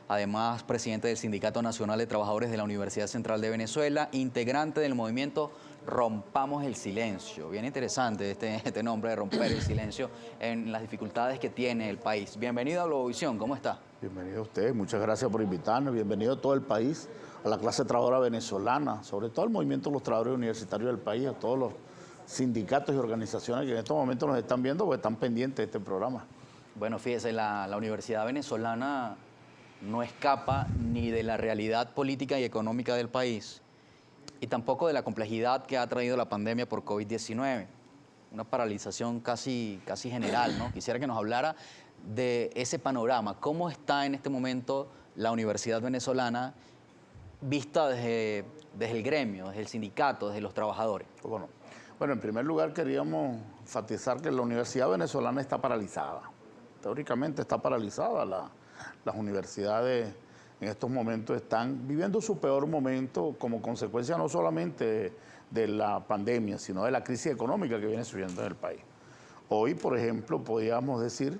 Además presidente del Sindicato Nacional de Trabajadores de la Universidad Central de Venezuela, integrante del movimiento Rompamos el Silencio. Bien interesante este nombre de romper el silencio en las dificultades que tiene el país. Bienvenido a Globovisión, ¿cómo está? Bienvenido a usted, muchas gracias por invitarnos, bienvenido a todo el país, a la clase trabajadora venezolana, sobre todo al movimiento de los trabajadores universitarios del país, a todos los sindicatos y organizaciones que en estos momentos nos están viendo porque están pendientes de este programa. Bueno, fíjese, la universidad venezolana no escapa ni de la realidad política y económica del país y tampoco de la complejidad que ha traído la pandemia por COVID-19. Una paralización casi general, ¿no? Quisiera que nos hablara de ese panorama. ¿Cómo está en este momento la universidad venezolana vista desde el gremio, desde el sindicato, desde los trabajadores? Bueno, en primer lugar queríamos enfatizar que la universidad venezolana está paralizada. Teóricamente está paralizada. Las universidades en estos momentos están viviendo su peor momento como consecuencia no solamente de la pandemia, sino de la crisis económica que viene subiendo en el país. Hoy, por ejemplo, podríamos decir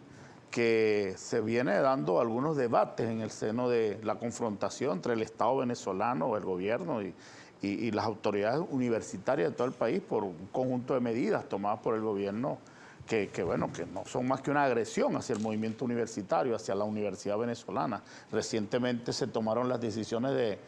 que se viene dando algunos debates en el seno de la confrontación entre el Estado venezolano, el gobierno y las autoridades universitarias de todo el país por un conjunto de medidas tomadas por el gobierno que no son más que una agresión hacia el movimiento universitario, hacia la universidad venezolana. Recientemente se tomaron las decisiones de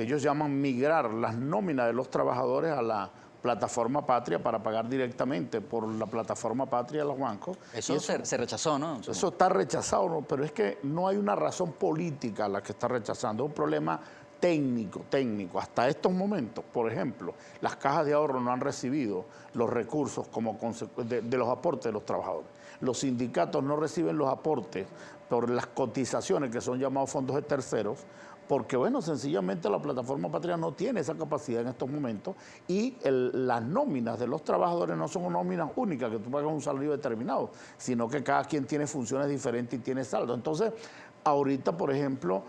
ellos llaman migrar las nóminas de los trabajadores a la plataforma Patria para pagar directamente por la plataforma Patria a los bancos. Eso se rechazó, ¿no? Eso está rechazado, ¿no? Pero es que no hay una razón política a la que está rechazando, es un problema técnico. Hasta estos momentos, por ejemplo, las cajas de ahorro no han recibido los recursos como de los aportes de los trabajadores. Los sindicatos no reciben los aportes por las cotizaciones que son llamados fondos de terceros, porque, bueno, sencillamente la plataforma Patria no tiene esa capacidad en estos momentos y las nóminas de los trabajadores no son nóminas únicas, que tú pagas un salario determinado, sino que cada quien tiene funciones diferentes y tiene saldo. Entonces, ahorita, por ejemplo,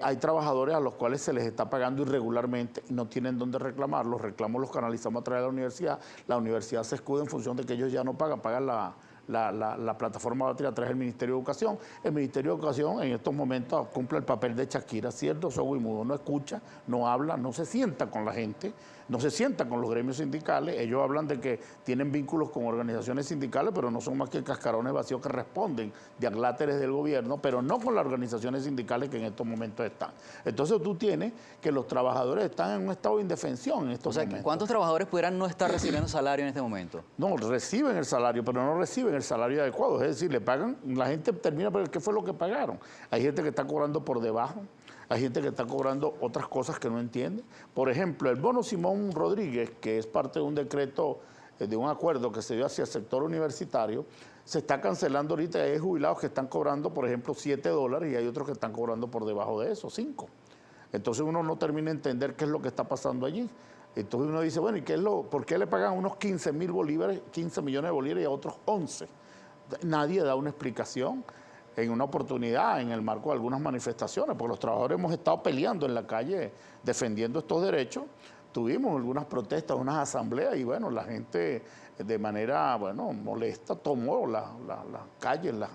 hay trabajadores a los cuales se les está pagando irregularmente y no tienen dónde reclamar. Los reclamos los canalizamos a través de la universidad se escuda en función de que ellos ya no pagan la plataforma Patria a través del Ministerio de Educación. El Ministerio de Educación en estos momentos cumple el papel de Shakira, cierto, sordo y mudo, no escucha, no habla, no se sienta con la gente, no se sienta con los gremios sindicales. Ellos hablan de que tienen vínculos con organizaciones sindicales, pero no son más que cascarones vacíos que responden de agláteres del gobierno, pero no con las organizaciones sindicales que en estos momentos están. Entonces tú tienes que los trabajadores están en un estado de indefensión en estos momentos. ¿Cuántos trabajadores pudieran no estar recibiendo salario en este momento? No, reciben el salario, pero no reciben el salario adecuado. Es decir, le pagan, la gente termina, pero ¿qué fue lo que pagaron? Hay gente que está cobrando por debajo, hay gente que está cobrando otras cosas que no entiende. Por ejemplo, el bono Simón Rodríguez, que es parte de un decreto, de un acuerdo que se dio hacia el sector universitario, se está cancelando ahorita. Hay jubilados que están cobrando, por ejemplo, $7 y hay otros que están cobrando por debajo de eso, 5. Entonces uno no termina de entender qué es lo que está pasando allí. Entonces uno dice, bueno, ¿y por qué le pagan unos 15.000 bolívares, 15 millones de bolívares y a otros 11? Nadie da una explicación. En una oportunidad, en el marco de algunas manifestaciones, porque los trabajadores hemos estado peleando en la calle defendiendo estos derechos, tuvimos algunas protestas, unas asambleas y bueno, la gente de manera, molesta tomó las calles, las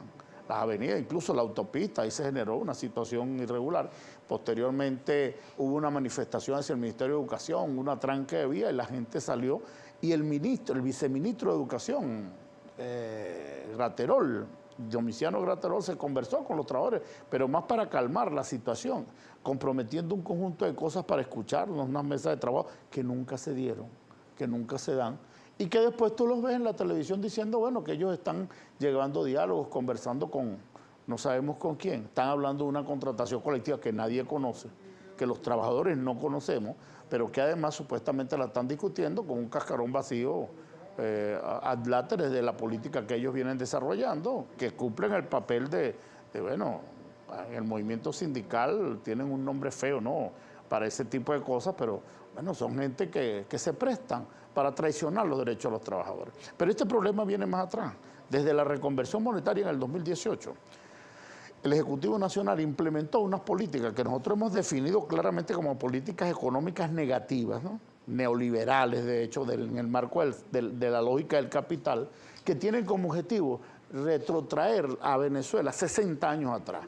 avenidas, incluso la autopista, ahí se generó una situación irregular. Posteriormente hubo una manifestación hacia el Ministerio de Educación, una tranque de vía y la gente salió y el viceministro de Educación, Graterol, Domiciano Graterol, se conversó con los trabajadores, pero más para calmar la situación, comprometiendo un conjunto de cosas para escucharnos, unas mesas de trabajo que nunca se dieron, que nunca se dan, y que después tú los ves en la televisión diciendo, bueno, que ellos están llevando diálogos, conversando con, no sabemos con quién, están hablando de una contratación colectiva que nadie conoce, que los trabajadores no conocemos, pero que además supuestamente la están discutiendo con un cascarón vacío, adláteres de la política que ellos vienen desarrollando, que cumplen el papel en el movimiento sindical tienen un nombre feo, ¿no?, para ese tipo de cosas, pero bueno, son gente que se prestan para traicionar los derechos de los trabajadores. Pero este problema viene más atrás. Desde la reconversión monetaria en el 2018, el Ejecutivo Nacional implementó unas políticas que nosotros hemos definido claramente como políticas económicas negativas, ¿no?, neoliberales, de hecho, en el marco de la lógica del capital, que tienen como objetivo retrotraer a Venezuela 60 años atrás,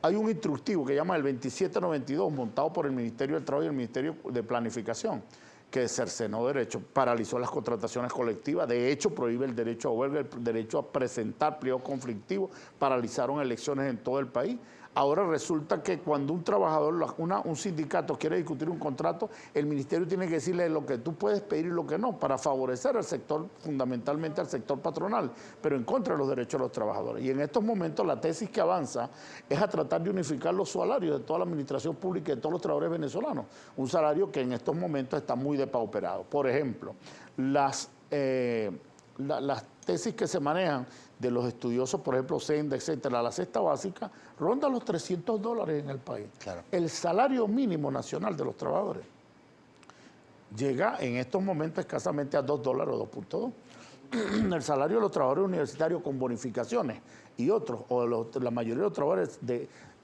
hay un instructivo que llama el 2792, montado por el Ministerio del Trabajo y el Ministerio de Planificación, que cercenó derechos, paralizó las contrataciones colectivas, de hecho prohíbe el derecho a huelga, el derecho a presentar pliegos conflictivos, paralizaron elecciones en todo el país. Ahora resulta que cuando un trabajador, un sindicato quiere discutir un contrato, el ministerio tiene que decirle lo que tú puedes pedir y lo que no, para favorecer al sector, fundamentalmente al sector patronal, pero en contra de los derechos de los trabajadores. Y en estos momentos la tesis que avanza es a tratar de unificar los salarios de toda la administración pública y de todos los trabajadores venezolanos. Un salario que en estos momentos está muy depauperado. Por ejemplo, las tesis que se manejan de los estudiosos, por ejemplo, Senda, etcétera, la cesta básica, ronda los $300 en el país. Claro. El salario mínimo nacional de los trabajadores llega en estos momentos escasamente a $2 o 2.2. El salario de los trabajadores universitarios con bonificaciones y otros, o la mayoría de los trabajadores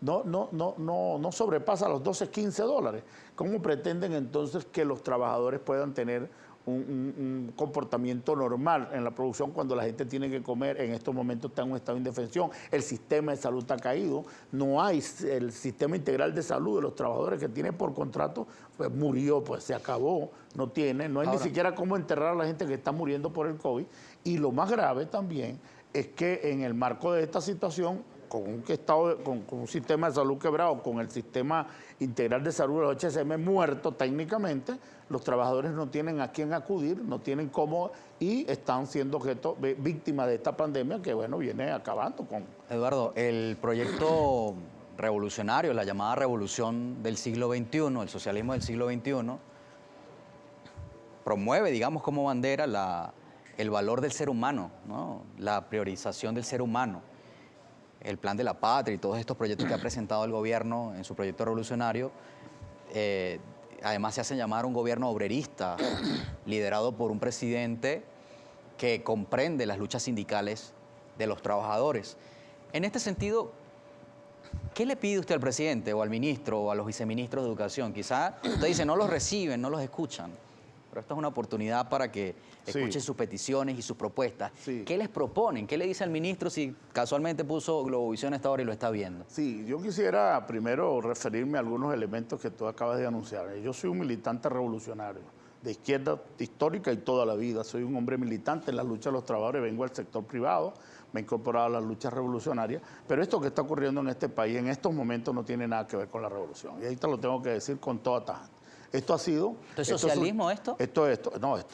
no sobrepasa los $12-15. ¿Cómo pretenden entonces que los trabajadores puedan tener un comportamiento normal en la producción cuando la gente tiene que comer? En estos momentos está en un estado de indefensión, el sistema de salud está caído, no hay el sistema integral de salud de los trabajadores que tiene por contrato, pues murió, pues se acabó, no hay ni siquiera cómo enterrar a la gente que está muriendo por el COVID. Y lo más grave también es que en el marco de esta situación, con un sistema de salud quebrado, con el sistema integral de salud de los HSM muerto técnicamente, los trabajadores no tienen a quién acudir, no tienen cómo, y están siendo víctimas de esta pandemia que, bueno, viene acabando con... Eduardo, el proyecto revolucionario, la llamada revolución del siglo XXI, el socialismo del siglo XXI, promueve, digamos, como bandera el valor del ser humano, ¿no? La priorización del ser humano. El Plan de la Patria y todos estos proyectos que ha presentado el gobierno en su proyecto revolucionario, además se hacen llamar un gobierno obrerista, liderado por un presidente que comprende las luchas sindicales de los trabajadores. En este sentido, ¿qué le pide usted al presidente o al ministro o a los viceministros de Educación? Quizá usted dice, no los reciben, no los escuchan, pero esta es una oportunidad para que escuchen sus peticiones y sus propuestas. Sí. ¿Qué les proponen? ¿Qué le dice al ministro si casualmente puso Globovisión a esta hora y lo está viendo? Sí, yo quisiera primero referirme a algunos elementos que tú acabas de anunciar. Yo soy un militante revolucionario, de izquierda histórica y toda la vida. Soy un hombre militante en la lucha de los trabajadores, vengo del sector privado, me he incorporado a las luchas revolucionarias, pero esto que está ocurriendo en este país en estos momentos no tiene nada que ver con la revolución. Y ahorita lo tengo que decir con toda tajante. Esto ha sido... ¿Esto es socialismo, esto? Esto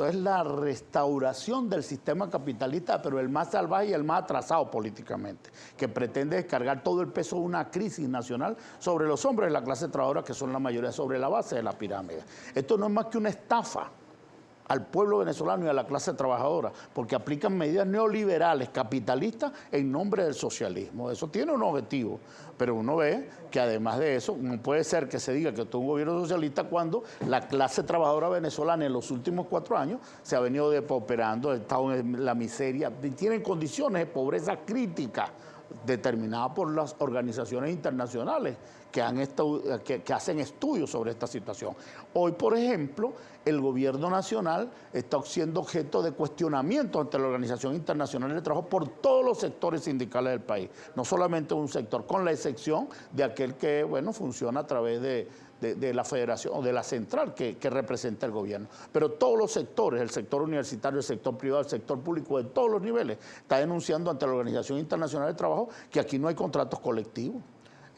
es la restauración del sistema capitalista, pero el más salvaje y el más atrasado políticamente, que pretende descargar todo el peso de una crisis nacional sobre los hombres de la clase trabajadora, que son la mayoría sobre la base de la pirámide. Esto no es más que una estafa al pueblo venezolano y a la clase trabajadora, porque aplican medidas neoliberales, capitalistas, en nombre del socialismo. Eso tiene un objetivo, pero uno ve que además de eso, no puede ser que se diga que esto es un gobierno socialista cuando la clase trabajadora venezolana en los últimos 4 años se ha venido depauperando, ha estado en la miseria, tienen condiciones de pobreza crítica determinada por las organizaciones internacionales que hacen estudios sobre esta situación. Hoy, por ejemplo, el gobierno nacional está siendo objeto de cuestionamiento ante la Organización Internacional del Trabajo por todos los sectores sindicales del país, no solamente un sector, con la excepción de aquel que, bueno, funciona a través de la federación o de la central que representa el gobierno. Pero todos los sectores, el sector universitario, el sector privado, el sector público, de todos los niveles, está denunciando ante la Organización Internacional del Trabajo que aquí no hay contratos colectivos.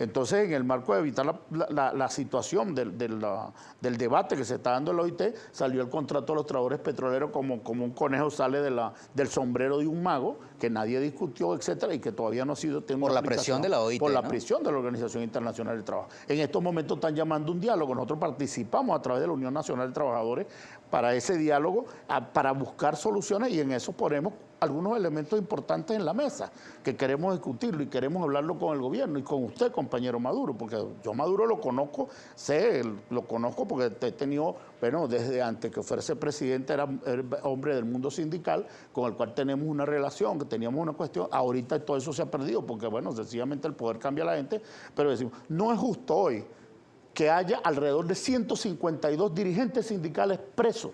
Entonces, en el marco de evitar la situación del debate que se está dando en la OIT, salió el contrato de los trabajadores petroleros como un conejo sale del sombrero de un mago, que nadie discutió, etcétera, y que todavía no ha sido... Por la presión de la OIT, por la presión de la Organización Internacional del Trabajo. En estos momentos están llamando un diálogo. Nosotros participamos a través de la Unión Nacional de Trabajadores para ese diálogo, para buscar soluciones, y en eso ponemos algunos elementos importantes en la mesa, que queremos discutirlo y queremos hablarlo con el gobierno y con usted, compañero Maduro, porque yo Maduro lo conozco, lo conozco porque he tenido, bueno, desde antes que fuese presidente era hombre del mundo sindical, con el cual tenemos una relación, que teníamos una cuestión. Ahorita todo eso se ha perdido porque, bueno, sencillamente el poder cambia a la gente, pero decimos, no es justo hoy que haya alrededor de 152 dirigentes sindicales presos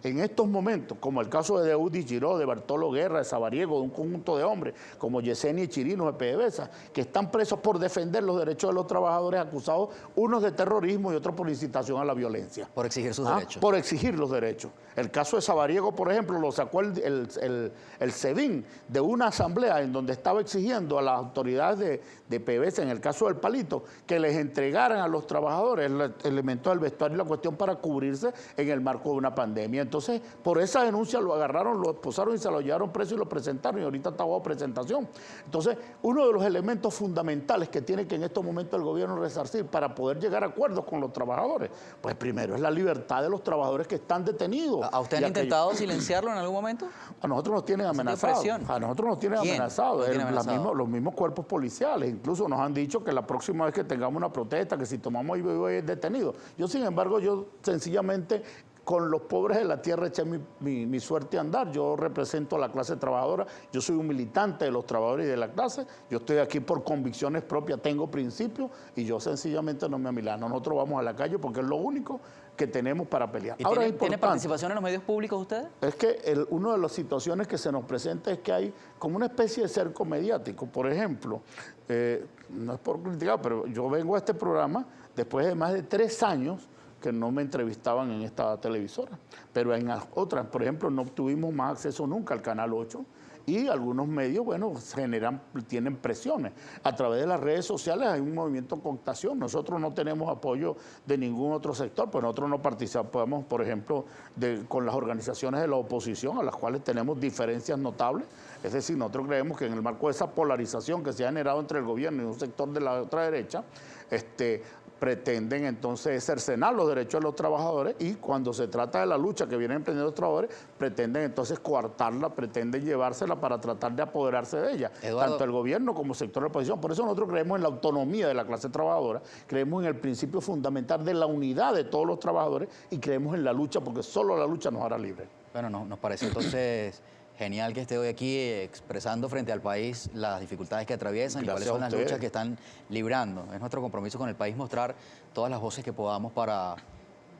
en estos momentos, como el caso de Deudis Giró, de Bartolo Guerra, de Sabariego, de un conjunto de hombres como Yesenia y Chirino, de PDVSA, que están presos por defender los derechos de los trabajadores acusados, unos de terrorismo y otros por incitación a la violencia. Por exigir sus derechos. Por exigir los derechos. El caso de Sabariego, por ejemplo, lo sacó el SEBIN de una asamblea en donde estaba exigiendo a las autoridades de PDVSA, en el caso del Palito, que les entregaran a los trabajadores el elemento del vestuario y la cuestión para cubrirse en el marco de una pandemia. Entonces, por esa denuncia lo agarraron, lo esposaron y se lo llevaron preso y lo presentaron, y ahorita está bajo presentación. Entonces, uno de los elementos fundamentales que tiene que en estos momentos el gobierno resarcir para poder llegar a acuerdos con los trabajadores, pues primero es la libertad de los trabajadores que están detenidos. ¿A usted han intentado silenciarlo en algún momento? A nosotros nos tienen amenazados. A nosotros nos tienen amenazados. Los mismos cuerpos policiales. Incluso nos han dicho que la próxima vez que tengamos una protesta, que si tomamos IBI es detenido. Yo, sin embargo, yo sencillamente con los pobres de la tierra eché mi suerte a andar. Yo represento a la clase trabajadora, yo soy un militante de los trabajadores y de la clase, yo estoy aquí por convicciones propias, tengo principios y yo sencillamente no me amilano. Nosotros vamos a la calle porque es lo único que tenemos para pelear. ¿Y ¿tiene participación en los medios públicos usted? Es que una de las situaciones que se nos presenta es que hay como una especie de cerco mediático. Por ejemplo, no es por criticar, pero yo vengo a este programa después de más de 3 años que no me entrevistaban en esta televisora. Pero en las otras, por ejemplo, no tuvimos más acceso nunca al Canal 8 y algunos medios, bueno, tienen presiones. A través de las redes sociales hay un movimiento de cooptación. Nosotros no tenemos apoyo de ningún otro sector, pues nosotros no participamos, por ejemplo, con las organizaciones de la oposición, a las cuales tenemos diferencias notables. Es decir, nosotros creemos que en el marco de esa polarización que se ha generado entre el gobierno y un sector de la otra derecha, pretenden entonces cercenar los derechos de los trabajadores y cuando se trata de la lucha que vienen emprendiendo los trabajadores, pretenden entonces coartarla, pretenden llevársela para tratar de apoderarse de ella, Eduardo, tanto el gobierno como el sector de la oposición. Por eso nosotros creemos en la autonomía de la clase trabajadora, creemos en el principio fundamental de la unidad de todos los trabajadores y creemos en la lucha porque solo la lucha nos hará libres. Bueno, nos parece entonces genial que esté hoy aquí expresando frente al país las dificultades que atraviesan y cuáles son las luchas que están librando. Es nuestro compromiso con el país mostrar todas las voces que podamos para,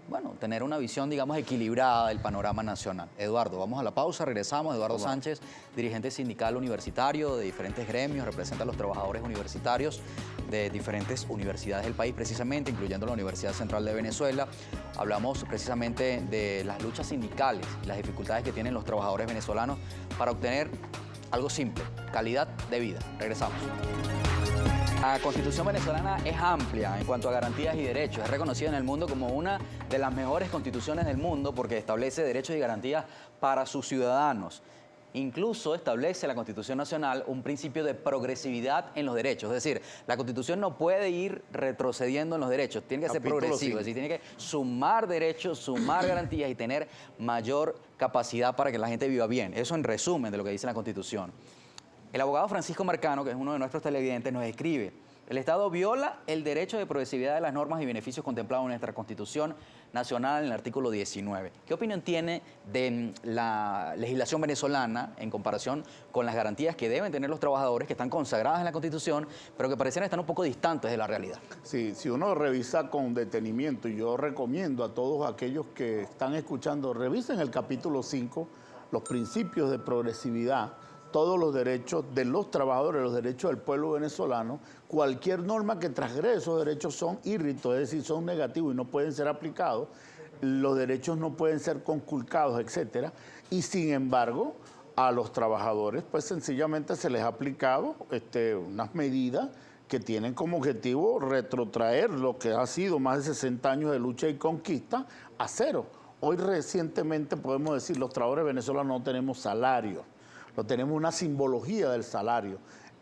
bueno, tener una visión, digamos, equilibrada del panorama nacional. Eduardo, vamos a la pausa, regresamos. Eduardo Sánchez, dirigente sindical universitario de diferentes gremios, representa a los trabajadores universitarios de diferentes universidades del país, precisamente, incluyendo la Universidad Central de Venezuela. Hablamos precisamente de las luchas sindicales y las dificultades que tienen los trabajadores venezolanos para obtener algo simple, calidad de vida. Regresamos. La Constitución venezolana es amplia en cuanto a garantías y derechos. Es reconocida en el mundo como una de las mejores constituciones del mundo porque establece derechos y garantías para sus ciudadanos. Incluso establece la Constitución Nacional un principio de progresividad en los derechos. Es decir, la Constitución no puede ir retrocediendo en los derechos, tiene que ser progresivo, es decir, tiene que sumar derechos, sumar garantías y tener mayor capacidad para que la gente viva bien. Eso en resumen de lo que dice la Constitución. El abogado Francisco Marcano, que es uno de nuestros televidentes, nos escribe: el Estado viola el derecho de progresividad de las normas y beneficios contemplados en nuestra Constitución Nacional en el artículo 19. ¿Qué opinión tiene de la legislación venezolana en comparación con las garantías que deben tener los trabajadores que están consagradas en la Constitución, pero que parecen estar un poco distantes de la realidad? Sí, si uno revisa con detenimiento, y yo recomiendo a todos aquellos que están escuchando, revisen el capítulo 5, los principios de progresividad, todos los derechos de los trabajadores, los derechos del pueblo venezolano. Cualquier norma que transgrede esos derechos son írritos, es decir, son negativos y no pueden ser aplicados. Los derechos no pueden ser conculcados, etcétera. Y sin embargo, a los trabajadores, pues sencillamente se les ha aplicado unas medidas que tienen como objetivo retrotraer lo que ha sido más de 60 años de lucha y conquista a cero. Hoy recientemente podemos decir, los trabajadores venezolanos no tenemos salario. No tenemos una simbología del salario.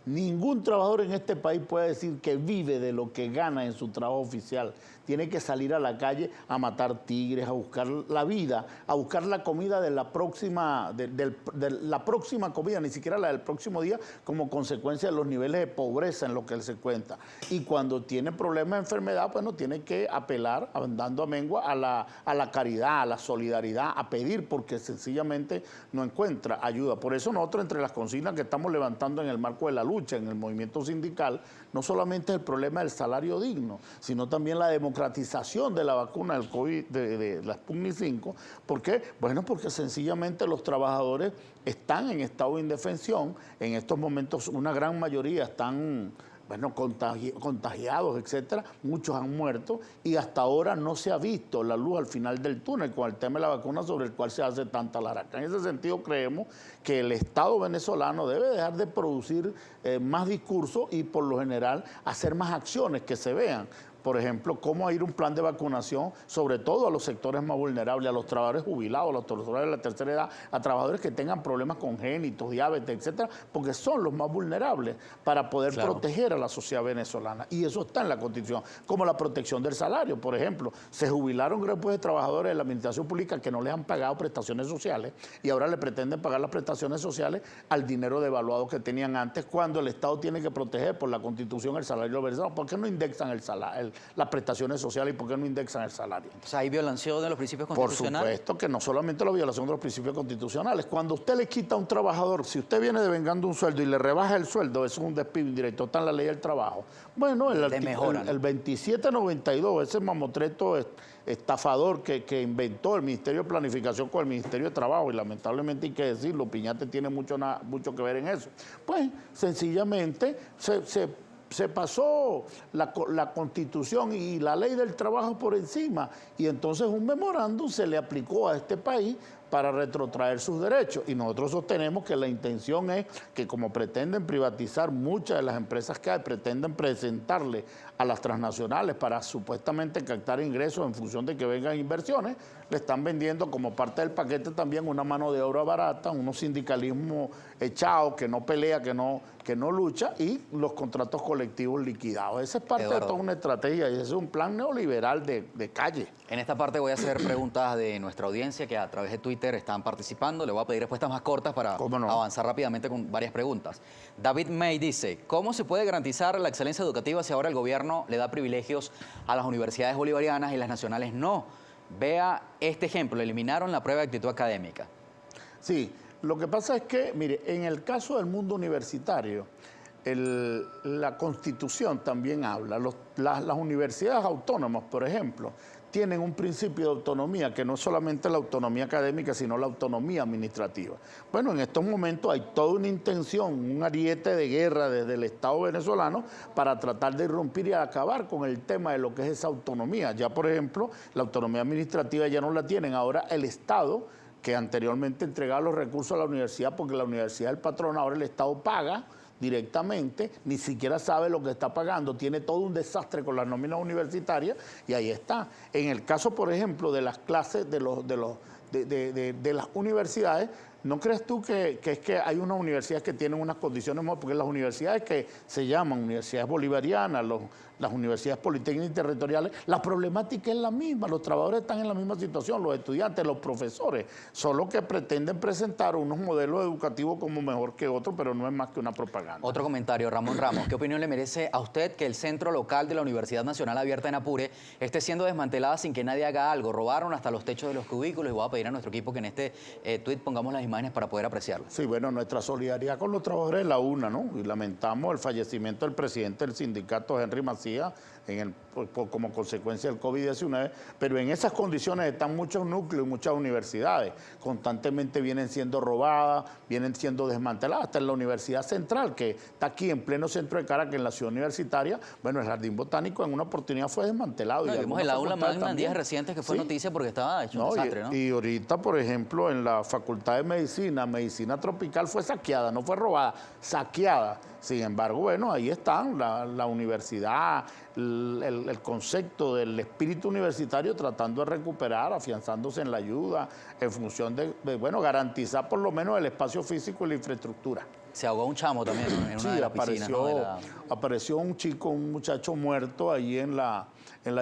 Ningún trabajador en este país puede decir que vive de lo que gana en su trabajo oficial. Tiene que salir a la calle a matar tigres, a buscar la vida, a buscar la comida de la próxima, de la próxima comida, ni siquiera la del próximo día, como consecuencia de los niveles de pobreza en los que él se cuenta. Y cuando tiene problemas de enfermedad, pues no tiene que apelar, andando a mengua, a la caridad, a la solidaridad, a pedir, porque sencillamente no encuentra ayuda. Por eso nosotros, entre las consignas que estamos levantando en el marco de la lucha, lucha en el movimiento sindical, no solamente es el problema del salario digno, sino también la democratización de la vacuna del COVID, de la Sputnik 5. ¿Por qué? Bueno, porque sencillamente los trabajadores están en estado de indefensión. En estos momentos una gran mayoría están contagiados, etcétera, muchos han muerto y hasta ahora no se ha visto la luz al final del túnel con el tema de la vacuna sobre el cual se hace tanta laraca. En ese sentido creemos que el Estado venezolano debe dejar de producir más discursos y por lo general hacer más acciones que se vean. Por ejemplo, cómo ir un plan de vacunación, sobre todo a los sectores más vulnerables, a los trabajadores jubilados, a los trabajadores de la tercera edad, a trabajadores que tengan problemas congénitos, diabetes, etcétera, porque son los más vulnerables para poder proteger a la sociedad venezolana. Y eso está en la Constitución, como la protección del salario. Por ejemplo, se jubilaron grupos de trabajadores de la administración pública que no les han pagado prestaciones sociales y ahora le pretenden pagar las prestaciones sociales al dinero devaluado que tenían antes, cuando el Estado tiene que proteger por la Constitución el salario de los venezolanos. ¿Por qué no indexan el salario? Las prestaciones sociales y por qué no indexan el salario? O sea, ¿hay violación de los principios constitucionales? Por supuesto que no solamente la violación de los principios constitucionales. Cuando usted le quita a un trabajador, si usted viene devengando un sueldo y le rebaja el sueldo, eso es un despido indirecto, está en la ley del trabajo. Bueno, el 2792, ese mamotreto estafador que inventó el Ministerio de Planificación con el Ministerio de Trabajo, y lamentablemente hay que decirlo, Piñate tiene mucho que ver en eso. Pues sencillamente se pasó la Constitución y la ley del trabajo por encima y entonces un memorándum se le aplicó a este país para retrotraer sus derechos. Y nosotros sostenemos que la intención es que como pretenden privatizar muchas de las empresas que hay, pretenden presentarle a las transnacionales para supuestamente captar ingresos en función de que vengan inversiones, le están vendiendo como parte del paquete también una mano de obra barata, unos sindicalismos echados, que no pelea, que no lucha, y los contratos colectivos liquidados. Esa es parte de toda una estrategia y ese es un plan neoliberal de calle. En esta parte voy a hacer preguntas de nuestra audiencia que a través de Twitter están participando. Le voy a pedir respuestas más cortas para avanzar rápidamente con varias preguntas. David May dice, ¿cómo se puede garantizar la excelencia educativa si ahora el gobierno le da privilegios a las universidades bolivarianas y las nacionales no? Vea este ejemplo, eliminaron la prueba de actitud académica. Sí, lo que pasa es que, mire, en el caso del mundo universitario, la Constitución también habla. Las universidades autónomas, por ejemplo, tienen un principio de autonomía que no es solamente la autonomía académica, sino la autonomía administrativa. Bueno, en estos momentos hay toda una intención, un ariete de guerra desde el Estado venezolano para tratar de irrumpir y acabar con el tema de lo que es esa autonomía. Ya, por ejemplo, la autonomía administrativa ya no la tienen, ahora el Estado, que anteriormente entregaba los recursos a la universidad porque la universidad es el patrón, ahora el Estado paga directamente, ni siquiera sabe lo que está pagando, tiene todo un desastre con las nóminas universitarias y ahí está. En el caso, por ejemplo, de las clases de las universidades, ¿no crees tú que es que hay unas universidades que tienen unas condiciones mejores? Porque las universidades que se llaman universidades bolivarianas, las universidades politécnicas y territoriales, la problemática es la misma, los trabajadores están en la misma situación, los estudiantes, los profesores, solo que pretenden presentar unos modelos educativos como mejor que otros, pero no es más que una propaganda. Otro comentario, Ramón Ramos, ¿qué opinión le merece a usted que el centro local de la Universidad Nacional Abierta en Apure esté siendo desmantelada sin que nadie haga algo? Robaron hasta los techos de los cubículos y voy a pedir a nuestro equipo que en este tuit pongamos las imágenes para poder apreciarlo. Sí, bueno, nuestra solidaridad con los trabajadores de la UNA, ¿no? Y lamentamos el fallecimiento del presidente del sindicato, Henry Macías, como consecuencia del COVID-19, pero en esas condiciones están muchos núcleos y muchas universidades. Constantemente vienen siendo robadas, vienen siendo desmanteladas, hasta en la Universidad Central, que está aquí en pleno centro de Caracas, en la ciudad universitaria. Bueno, el Jardín Botánico en una oportunidad fue desmantelado. No, vimos el aula magna en días recientes que fue noticia porque estaba hecho un desastre, ¿no? Y ahorita, por ejemplo, en la Facultad de Medicina Tropical fue saqueada, no fue robada, saqueada. Sin embargo, bueno, ahí están la universidad, el concepto del espíritu universitario tratando de recuperar, afianzándose en la ayuda, en función de garantizar por lo menos el espacio físico y la infraestructura. Se ahogó un chamo también, ¿no? En una de las piscinas, ¿no? Apareció un muchacho muerto ahí en la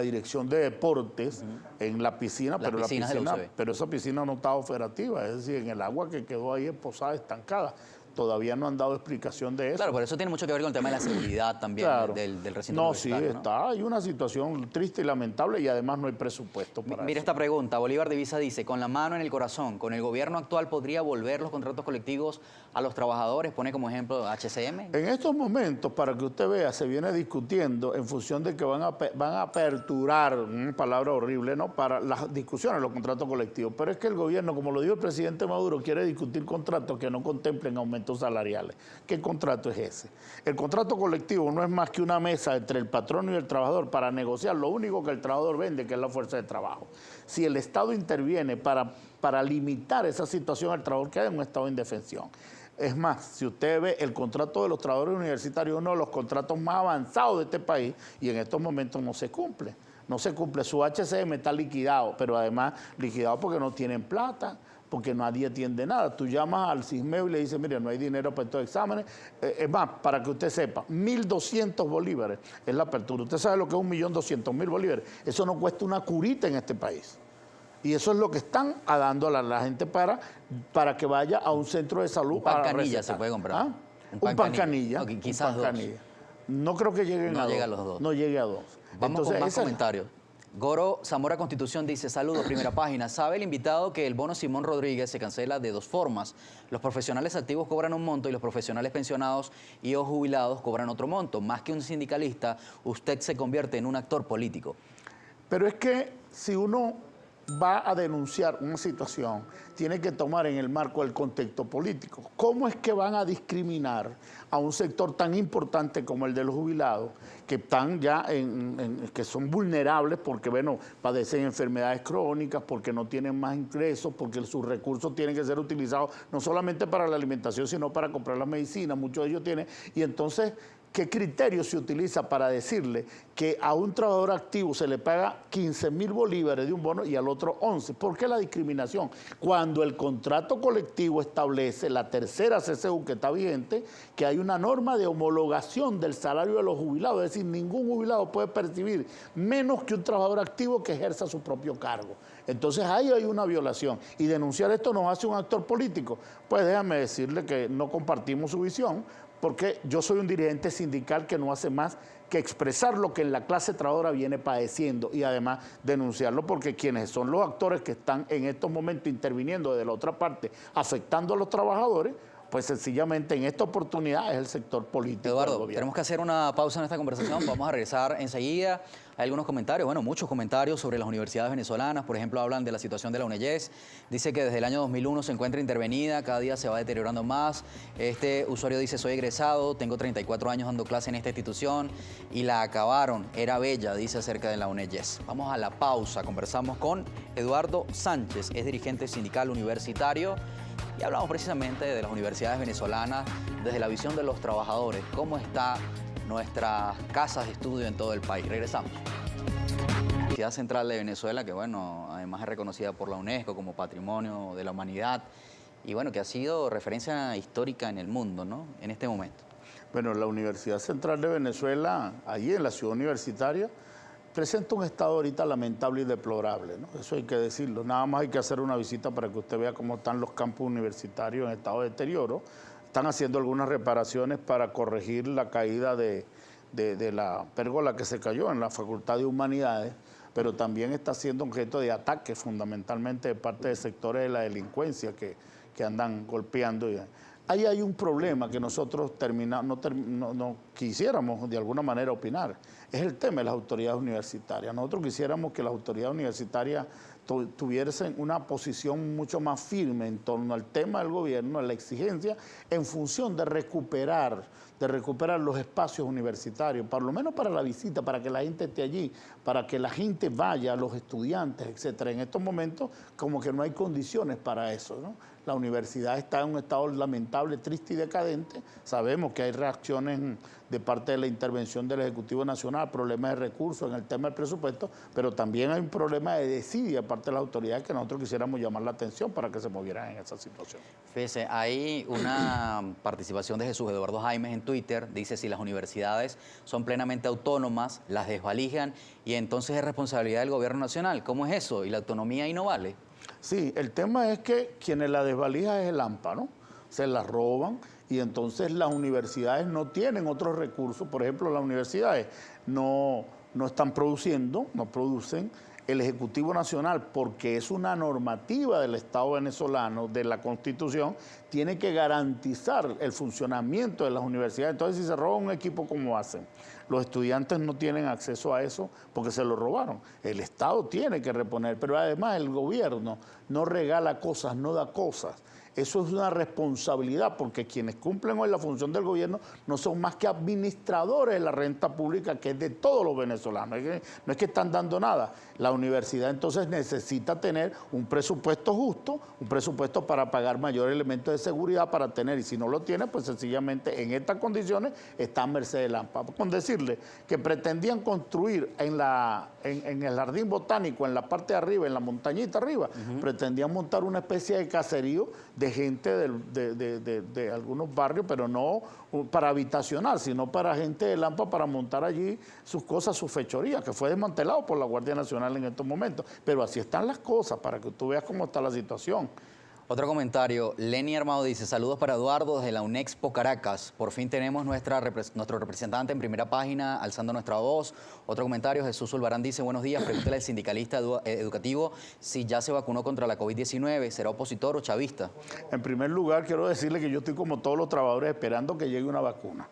dirección de deportes, en la piscina, pero esa piscina no estaba operativa, es decir, en el agua que quedó ahí esposada, estancada. todavía no han dado explicación de eso. Claro, pero eso tiene mucho que ver con el tema de la seguridad también Claro. del recinto No, sí, universitario, ¿no? hay una situación triste y lamentable y además no hay presupuesto para Mira eso. esta pregunta, Bolívar Divisa dice, con la mano en el corazón, ¿con el gobierno actual podría volver los contratos colectivos a los trabajadores? Pone como ejemplo HCM. En estos momentos, para que usted vea, se viene discutiendo en función de que van a aperturar, una palabra horrible, ¿no?, para las discusiones, los contratos colectivos. Pero es que el gobierno, como lo dijo el presidente Maduro, quiere discutir contratos que no contemplen aumentos salariales. ¿Qué contrato es ese? El contrato colectivo no es más que una mesa entre el patrono y el trabajador para negociar lo único que el trabajador vende, que es la fuerza de trabajo. Si el Estado interviene para limitar esa situación, el trabajador queda en un estado de indefensión. Es más, si usted ve el contrato de los trabajadores universitarios, uno de los contratos más avanzados de este país, y en estos momentos no se cumple. No se cumple. Su HCM está liquidado, pero además liquidado porque no tienen plata, porque nadie atiende nada. Tú llamas al CISMEU y le dices, mire, no hay dinero para estos exámenes. Es más, para que usted sepa, 1.200 bolívares es la apertura. Usted sabe lo que es 1.200.000 bolívares. Eso no cuesta una curita en este país. Y eso es lo que están dando a la gente para que vaya a un centro de salud. Un pan a canilla recetar. se puede comprar. ¿Ah? Un pan canilla. Okay, quizás un pan canilla. No creo que lleguen No a llega dos. a los dos. No llegue a dos. Vamos Entonces, con más esa es- comentarios. Goro Zamora Constitución dice, saludos, primera página. ¿Sabe el invitado que el bono Simón Rodríguez se cancela de dos formas? Los profesionales activos cobran un monto y los profesionales pensionados y o jubilados cobran otro monto. Más que un sindicalista, usted se convierte en un actor político. Pero es que si uno va a denunciar una situación, tiene que tomar en el marco el contexto político. ¿Cómo es que van a discriminar a un sector tan importante como el de los jubilados, que están ya que son vulnerables porque, bueno, padecen enfermedades crónicas, porque no tienen más ingresos, porque sus recursos tienen que ser utilizados no solamente para la alimentación, sino para comprar las medicinas, muchos de ellos tienen, y entonces, ¿qué criterio se utiliza para decirle que a un trabajador activo se le paga 15.000 bolívares de un bono y al otro 11? ¿Por qué la discriminación? Cuando el contrato colectivo establece, la tercera CCU que está vigente, que hay una norma de homologación del salario de los jubilados, es decir, ningún jubilado puede percibir menos que un trabajador activo que ejerza su propio cargo. Entonces ahí hay una violación y denunciar esto nos hace un actor político. Pues déjame decirle que no compartimos su visión, porque yo soy un dirigente sindical que no hace más que expresar lo que la clase trabajadora viene padeciendo y además denunciarlo, porque quienes son los actores que están en estos momentos interviniendo de la otra parte, afectando a los trabajadores, pues sencillamente en esta oportunidad es el sector político del Eduardo, gobierno. tenemos que hacer una pausa en esta conversación. Vamos a regresar enseguida. Hay algunos comentarios, bueno, muchos comentarios sobre las universidades venezolanas. Por ejemplo, hablan de la situación de la UNEYES. Dice que desde el año 2001 se encuentra intervenida, cada día se va deteriorando más. Este usuario dice, soy egresado, tengo 34 años dando clase en esta institución y la acabaron. Era bella, dice acerca de la UNEYES. Vamos a la pausa. Conversamos con Eduardo Sánchez, es dirigente sindical universitario. Y hablamos precisamente de las universidades venezolanas desde la visión de los trabajadores, cómo están nuestras casas de estudio en todo el país. Regresamos. La Universidad Central de Venezuela, que bueno, además es reconocida por la UNESCO como Patrimonio de la Humanidad y bueno, que ha sido referencia histórica en el mundo, ¿no? En este momento. Bueno, la Universidad Central de Venezuela, allí en la ciudad universitaria, presenta un estado ahorita lamentable y deplorable, ¿no? Eso hay que decirlo. Nada más hay que hacer una visita para que usted vea cómo están los campus universitarios en estado de deterioro. Están haciendo algunas reparaciones para corregir la caída de la pérgola que se cayó en la Facultad de Humanidades, pero también está siendo objeto de ataques fundamentalmente de parte de sectores de la delincuencia que andan golpeando. Ahí hay un problema que nosotros no quisiéramos de alguna manera opinar. Es el tema de las autoridades universitarias. Nosotros quisiéramos que las autoridades universitarias tuviesen una posición mucho más firme en torno al tema del gobierno, a la exigencia, en función de recuperar los espacios universitarios, por lo menos para la visita, para que la gente esté allí, para que la gente vaya, los estudiantes, etcétera. En estos momentos, como que no hay condiciones para eso, ¿no? La universidad está en un estado lamentable, triste y decadente. Sabemos que hay reacciones de parte de la intervención del Ejecutivo Nacional, problemas de recursos en el tema del presupuesto, pero también hay un problema de desidia de parte de las autoridades que nosotros quisiéramos llamar la atención para que se movieran en esa situación. Fíjese, hay una participación de Jesús Eduardo Jaimes en Twitter. Dice, si las universidades son plenamente autónomas, las desvalijan y entonces es responsabilidad del gobierno nacional. ¿Cómo es eso? ¿Y la autonomía ahí no vale? Sí, el tema es que quienes la desvalijan es el AMPA, ¿no? Se la roban y entonces las universidades no tienen otros recursos. Por ejemplo, las universidades no están produciendo, no producen. El Ejecutivo Nacional, porque es una normativa del Estado venezolano, de la Constitución, tiene que garantizar el funcionamiento de las universidades. Entonces, si se roba un equipo, ¿cómo hacen? Los estudiantes no tienen acceso a eso porque se lo robaron. El Estado tiene que reponer, pero además el gobierno no regala cosas, no da cosas. Eso es una responsabilidad, porque quienes cumplen hoy la función del gobierno no son más que administradores de la renta pública, que es de todos los venezolanos. No es que están dando nada. La universidad entonces necesita tener un presupuesto justo, un presupuesto para pagar mayor elemento de seguridad para tener, y si no lo tiene, pues sencillamente en estas condiciones está a merced de Lampa. Con decirle que pretendían construir en el jardín botánico, en la parte de arriba, en la montañita arriba, pretendían montar una especie de caserío de gente de algunos barrios, pero no para habitacional, sino para gente de Lampa, para montar allí sus cosas, sus fechorías, que fue desmantelado por la Guardia Nacional en estos momentos. Pero así están las cosas, para que tú veas cómo está la situación. Otro comentario, Lenny Armado dice, saludos para Eduardo desde la UNEXPO Caracas. Por fin tenemos nuestro representante en primera página alzando nuestra voz. Otro comentario, Jesús Zulbarán dice, buenos días, pregúntale al sindicalista educativo si ya se vacunó contra la COVID-19, ¿será opositor o chavista? En primer lugar, quiero decirle que yo estoy como todos los trabajadores esperando que llegue una vacuna.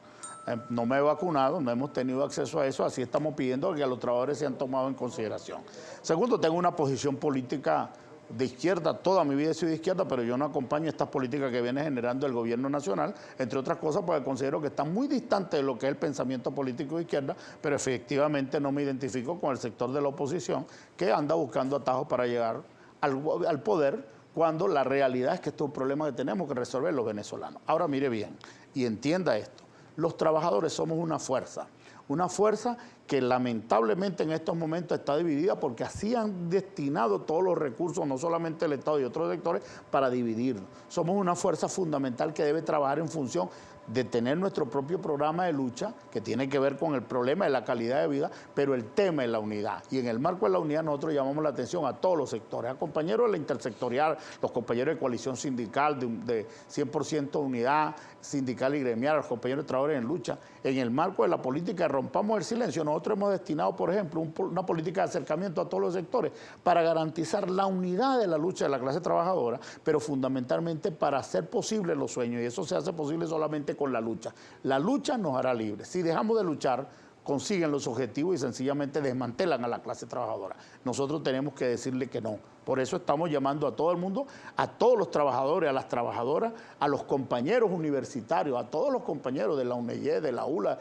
No me he vacunado, no hemos tenido acceso a eso, así estamos pidiendo que a los trabajadores sean tomados en consideración. Segundo, tengo una posición política de izquierda, toda mi vida he sido de izquierda, pero yo no acompaño estas políticas que viene generando el gobierno nacional, entre otras cosas porque considero que están muy distantes de lo que es el pensamiento político de izquierda, pero efectivamente no me identifico con el sector de la oposición que anda buscando atajos para llegar al poder, cuando la realidad es que esto es un problema que tenemos que resolver los venezolanos. Ahora mire bien y entienda esto, los trabajadores somos una fuerza que lamentablemente en estos momentos está dividida, porque así han destinado todos los recursos, no solamente el Estado y otros sectores, para dividirnos. Somos una fuerza fundamental que debe trabajar en función de tener nuestro propio programa de lucha, que tiene que ver con el problema de la calidad de vida, pero el tema es la unidad. Y en el marco de la unidad nosotros llamamos la atención a todos los sectores, a compañeros de la intersectorial, los compañeros de coalición sindical de 100% unidad sindical y gremial, a los compañeros de trabajadores en lucha. En el marco de la política rompamos el silencio. Nosotros hemos destinado, por ejemplo, una política de acercamiento a todos los sectores para garantizar la unidad de la lucha de la clase trabajadora, pero fundamentalmente para hacer posible los sueños, y eso se hace posible solamente con la lucha. La lucha nos hará libres. Si dejamos de luchar, consiguen los objetivos y sencillamente desmantelan a la clase trabajadora. Nosotros tenemos que decirle que no. Por eso estamos llamando a todo el mundo, a todos los trabajadores, a las trabajadoras, a los compañeros universitarios, a todos los compañeros de la UNEYE, de la ULA,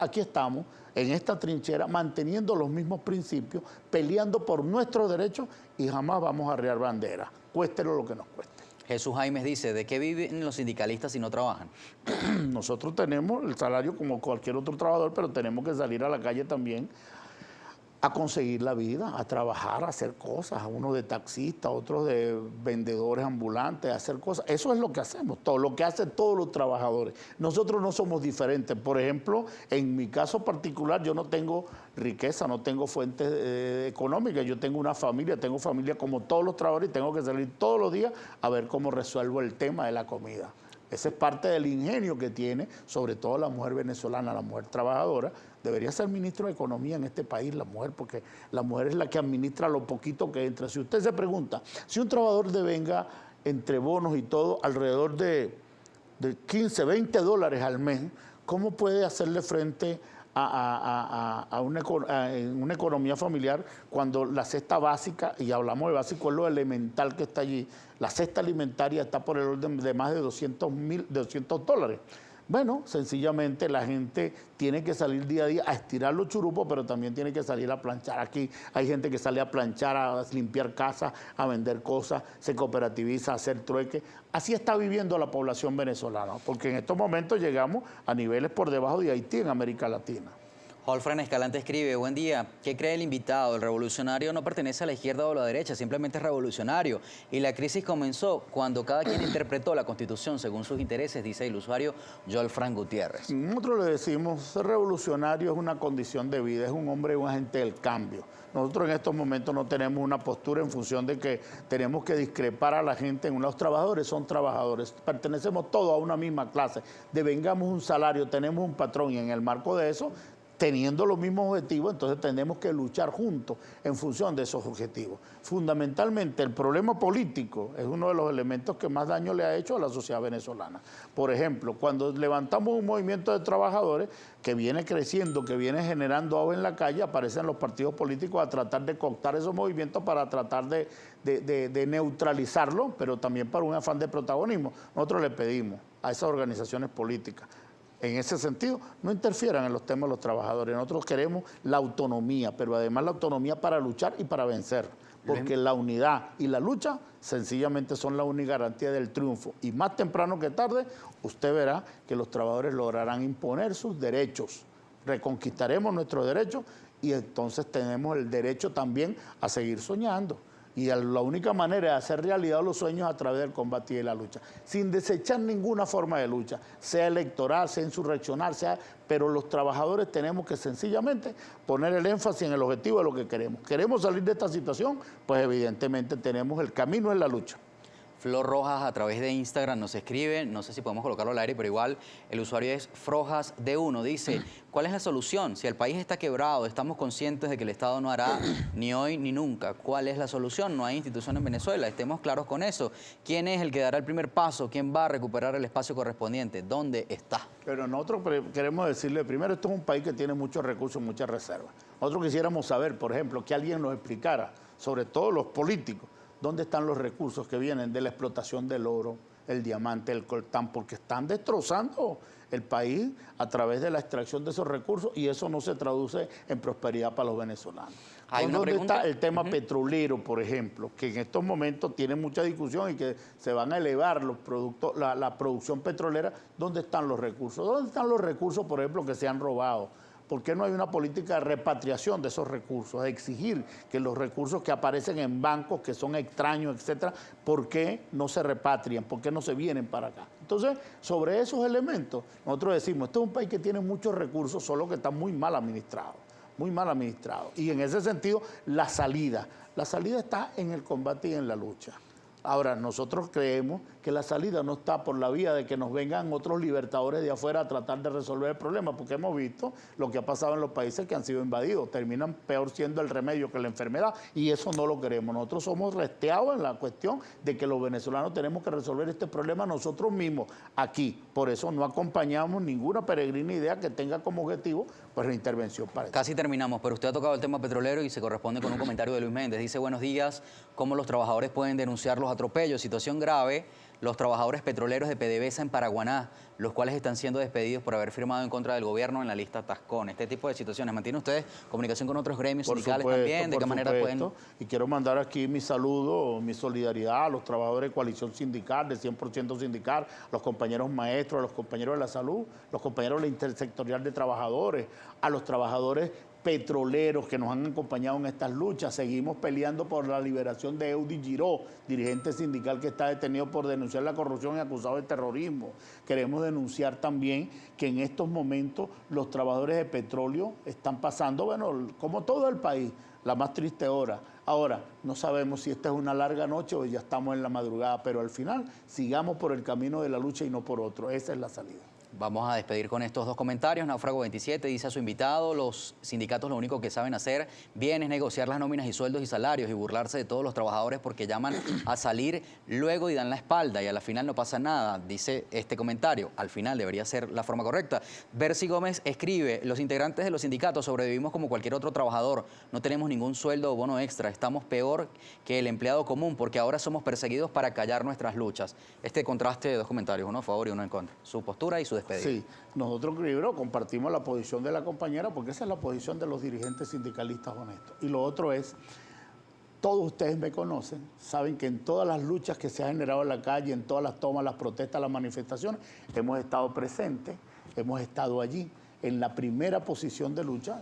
aquí estamos, en esta trinchera, manteniendo los mismos principios, peleando por nuestros derechos, y jamás vamos a arriar bandera, cuéstelo lo que nos cueste. Jesús Jaimes dice, ¿de qué viven los sindicalistas si no trabajan? Nosotros tenemos el salario como cualquier otro trabajador, pero tenemos que salir a la calle también a conseguir la vida, a trabajar, a hacer cosas, a unos de taxistas, otros de vendedores ambulantes, a hacer cosas. Eso es lo que hacemos, todo lo que hacen todos los trabajadores. Nosotros no somos diferentes. Por ejemplo, en mi caso particular, yo no tengo riqueza, no tengo fuentes económicas, yo tengo una familia, tengo familia como todos los trabajadores, y tengo que salir todos los días a ver cómo resuelvo el tema de la comida. Ese es parte del ingenio que tiene, sobre todo la mujer venezolana, la mujer trabajadora. Debería ser ministro de Economía en este país la mujer, porque la mujer es la que administra lo poquito que entra. Si usted se pregunta, si un trabajador devenga entre bonos y todo alrededor de 15, 20 dólares al mes, ¿cómo puede hacerle frente a una economía familiar cuando la cesta básica, y hablamos de básico, es lo elemental que está allí? La cesta alimentaria está por el orden de más de 200 dólares. Bueno, sencillamente la gente tiene que salir día a día a estirar los churupos, pero también tiene que salir a planchar. Aquí hay gente que sale a planchar, a limpiar casas, a vender cosas, se cooperativiza, a hacer trueque. Así está viviendo la población venezolana, porque en estos momentos llegamos a niveles por debajo de Haití en América Latina. Wolfram Escalante escribe, buen día, ¿qué cree el invitado? El revolucionario no pertenece a la izquierda o a la derecha, simplemente es revolucionario. Y la crisis comenzó cuando cada quien interpretó la Constitución según sus intereses, dice el usuario Wolfram Gutiérrez. Nosotros le decimos, ser revolucionario es una condición de vida, es un hombre, un agente del cambio. Nosotros en estos momentos no tenemos una postura en función de que tenemos que discrepar a la gente. Los trabajadores son trabajadores, pertenecemos todos a una misma clase, devengamos un salario, tenemos un patrón y en el marco de eso, teniendo los mismos objetivos, entonces tenemos que luchar juntos en función de esos objetivos. Fundamentalmente, el problema político es uno de los elementos que más daño le ha hecho a la sociedad venezolana. Por ejemplo, cuando levantamos un movimiento de trabajadores que viene creciendo, que viene generando agua en la calle, aparecen los partidos políticos a tratar de cooptar esos movimientos para tratar de neutralizarlo, pero también para un afán de protagonismo. Nosotros le pedimos a esas organizaciones políticas, en ese sentido, no interfieran en los temas de los trabajadores. Nosotros queremos la autonomía, pero además la autonomía para luchar y para vencer, porque la unidad y la lucha sencillamente son la única garantía del triunfo. Y más temprano que tarde, usted verá que los trabajadores lograrán imponer sus derechos, reconquistaremos nuestros derechos y entonces tenemos el derecho también a seguir soñando. Y la única manera de hacer realidad los sueños a través del combate y de la lucha, sin desechar ninguna forma de lucha, sea electoral, sea insurreccional, pero los trabajadores tenemos que sencillamente poner el énfasis en el objetivo de lo que queremos. ¿Queremos salir de esta situación? Pues evidentemente tenemos el camino en la lucha. Flor Rojas a través de Instagram nos escribe, no sé si podemos colocarlo al aire, pero igual el usuario es Frojas-D1, dice, ¿cuál es la solución? Si el país está quebrado, estamos conscientes de que el Estado no hará ni hoy ni nunca. ¿Cuál es la solución? No hay institución en Venezuela, estemos claros con eso. ¿Quién es el que dará el primer paso? ¿Quién va a recuperar el espacio correspondiente? ¿Dónde está? Pero nosotros queremos decirle, primero, esto es un país que tiene muchos recursos, muchas reservas. Nosotros quisiéramos saber, por ejemplo, que alguien nos explicara, sobre todo los políticos, ¿dónde están los recursos que vienen de la explotación del oro, el diamante, el coltán? Porque están destrozando el país a través de la extracción de esos recursos y eso no se traduce en prosperidad para los venezolanos. ¿Dónde está el tema petrolero, por ejemplo, que en estos momentos tiene mucha discusión y que se van a elevar los productos, la producción petrolera? ¿Dónde están los recursos? ¿Dónde están los recursos, por ejemplo, que se han robado? ¿Por qué no hay una política de repatriación de esos recursos? De exigir que los recursos que aparecen en bancos, que son extraños, etcétera, ¿por qué no se repatrian? ¿Por qué no se vienen para acá? Entonces, sobre esos elementos, nosotros decimos, este es un país que tiene muchos recursos, solo que está muy mal administrado. Muy mal administrado. Y en ese sentido, la salida está en el combate y en la lucha. Ahora, nosotros creemos que la salida no está por la vía de que nos vengan otros libertadores de afuera a tratar de resolver el problema, porque hemos visto lo que ha pasado en los países que han sido invadidos. Terminan peor siendo el remedio que la enfermedad y eso no lo queremos. Nosotros somos resteados en la cuestión de que los venezolanos tenemos que resolver este problema nosotros mismos aquí. Por eso no acompañamos ninguna peregrina idea que tenga como objetivo pues la intervención para Casi esto. Terminamos, pero usted ha tocado el tema petrolero y se corresponde con un comentario de Luis Méndez. Dice, buenos días, ¿cómo los trabajadores pueden denunciar los atropellos? Situación grave, los trabajadores petroleros de PDVSA en Paraguaná, los cuales están siendo despedidos por haber firmado en contra del gobierno en la lista Tascón. Este tipo de situaciones. ¿Mantienen ustedes comunicación con otros gremios sindicales también? ¿De qué manera pueden...? Y quiero mandar aquí mi saludo, mi solidaridad a los trabajadores de coalición sindical, de 100% sindical, a los compañeros maestros, a los compañeros de la salud, los compañeros de la intersectorial de trabajadores, a los trabajadores petroleros que nos han acompañado en estas luchas. Seguimos peleando por la liberación de Eudy Giró, dirigente sindical que está detenido por denunciar la corrupción y acusado de terrorismo. Queremos denunciar también que en estos momentos los trabajadores de petróleo están pasando, bueno, como todo el país, la más triste hora. Ahora, no sabemos si esta es una larga noche o ya estamos en la madrugada, pero al final sigamos por el camino de la lucha y no por otro. Esa es la salida. Vamos a despedir con estos dos comentarios. Náufrago 27 dice a su invitado, los sindicatos lo único que saben hacer bien es negociar las nóminas y sueldos y salarios y burlarse de todos los trabajadores porque llaman a salir luego y dan la espalda y a la final no pasa nada, dice este comentario. Al final debería ser la forma correcta. Bercy Gómez escribe, los integrantes de los sindicatos sobrevivimos como cualquier otro trabajador, no tenemos ningún sueldo o bono extra, estamos peor que el empleado común porque ahora somos perseguidos para callar nuestras luchas. Este contraste de dos comentarios, uno a favor y uno en contra. Su postura y su despedida. Sí, nosotros primero compartimos la posición de la compañera porque esa es la posición de los dirigentes sindicalistas honestos. Y lo otro es, todos ustedes me conocen, saben que en todas las luchas que se han generado en la calle, en todas las tomas, las protestas, las manifestaciones, hemos estado presentes, hemos estado allí. en la primera posición de lucha.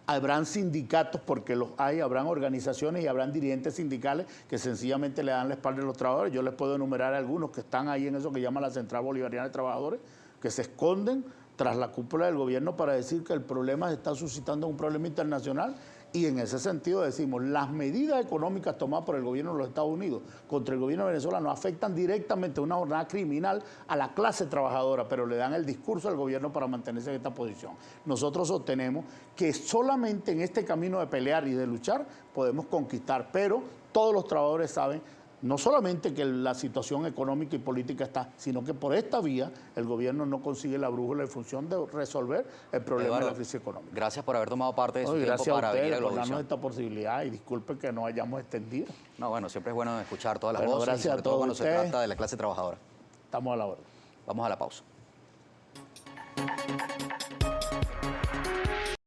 Habrán sindicatos, porque los hay, habrán organizaciones y habrán dirigentes sindicales que sencillamente le dan la espalda a los trabajadores. Yo les puedo enumerar algunos que están ahí en eso que llama la Central Bolivariana de Trabajadores, que se esconden tras la cúpula del gobierno para decir que el problema se está suscitando un problema internacional. Y en ese sentido decimos, las medidas económicas tomadas por el gobierno de los Estados Unidos contra el gobierno venezolano afectan directamente una jornada criminal a la clase trabajadora, pero le dan el discurso al gobierno para mantenerse en esta posición. Nosotros sostenemos que solamente en este camino de pelear y de luchar podemos conquistar, pero todos los trabajadores saben no solamente que la situación económica y política está, sino que por esta vía el gobierno no consigue la brújula en función de resolver el problema Eduardo, de la crisis económica. Gracias por haber tomado parte de su tiempo Gracias para a venir ustedes a por Globovisión. darnos esta posibilidad y disculpen que no hayamos extendido. No, bueno, siempre es bueno escuchar todas las Bueno, voces, y gracias sobre a todo todos cuando se ustedes. trata de la clase trabajadora. Estamos a la orden. Vamos a la pausa.